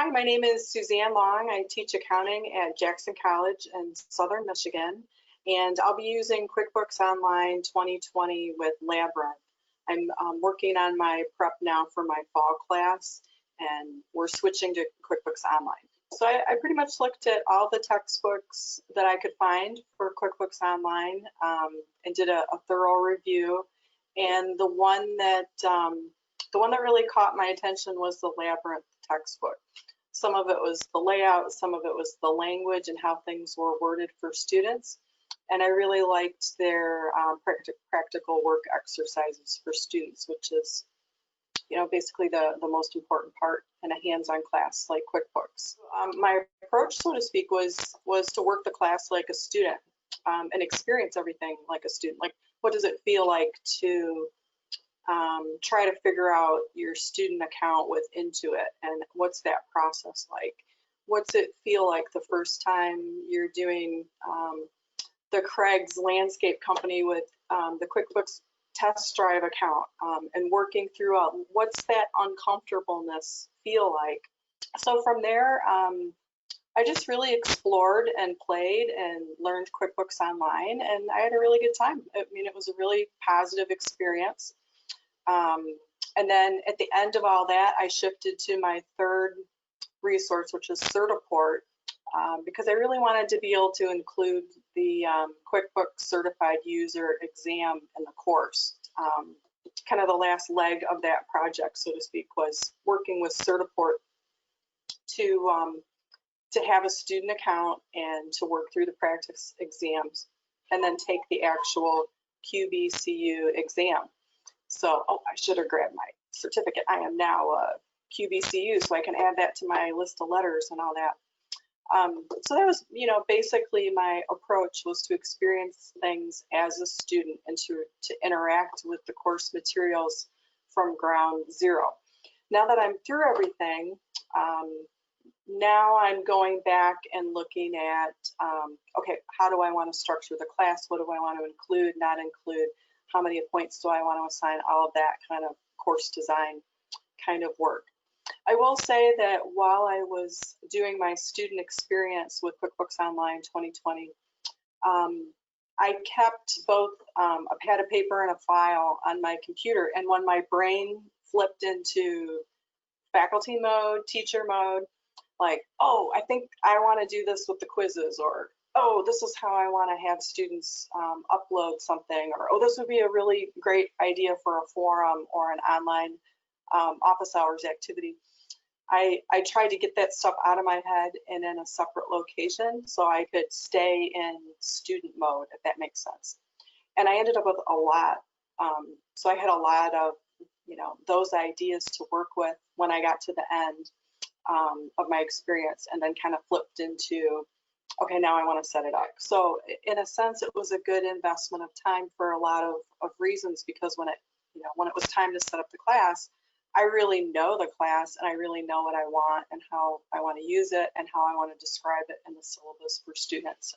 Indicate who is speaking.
Speaker 1: Hi, my name is Suzanne Long. I teach accounting at Jackson College in Southern Michigan, and I'll be using QuickBooks Online 2020 with Labyrinth. I'm working on my prep now for my fall class, and we're switching to QuickBooks Online. So I pretty much looked at all the textbooks that I could find for QuickBooks Online and did a thorough review. And the one that really caught my attention was the Labyrinth textbook. Some of it was the layout, some of it was the language and how things were worded for students. And I really liked their practical work exercises for students, which is, basically the most important part in a hands-on class like QuickBooks. My approach, so to speak, was to work the class like a student and experience everything like a student. Like, what does it feel like to try to figure out your student account with Intuit, and what's that process like? What's it feel like the first time you're doing the Craig's landscape company with the QuickBooks test drive account and working through what's that uncomfortableness feel like? So from there, I just really explored and played and learned QuickBooks Online, and I had a really good time. I mean, it was a really positive experience. And then at the end of all that, I shifted to my third resource, which is Certiport, because I really wanted to be able to include the QuickBooks Certified User exam in the course. Kind of the last leg of that project, so to speak, was working with Certiport to have a student account and to work through the practice exams and then take the actual QBCU exam. So, I should have grabbed my certificate. I am now a QBCU, so I can add that to my list of letters and all that. So that was, basically my approach was to experience things as a student and to interact with the course materials from ground zero. Now that I'm through everything, now I'm going back and looking at, okay, how do I want to structure the class? What do I want to include, not include? How many points do I want to assign? All of that kind of course design kind of work. I will say that while I was doing my student experience with QuickBooks Online 2020, I kept both a pad of paper and a file on my computer. And when my brain flipped into faculty mode, teacher mode, like, oh, I think I want to do this with the quizzes, or oh, this is how I want to have students upload something, or oh, this would be a really great idea for a forum or an online office hours activity. I tried to get that stuff out of my head and in a separate location so I could stay in student mode, if that makes sense. And I ended up with a lot. So I had a lot of, those ideas to work with when I got to the end of my experience, and then kind of flipped into, okay, now I want to set it up. So in a sense, it was a good investment of time for a lot of reasons, because when it was time to set up the class, I really know the class and I really know what I want and how I want to use it and how I want to describe it in the syllabus for students.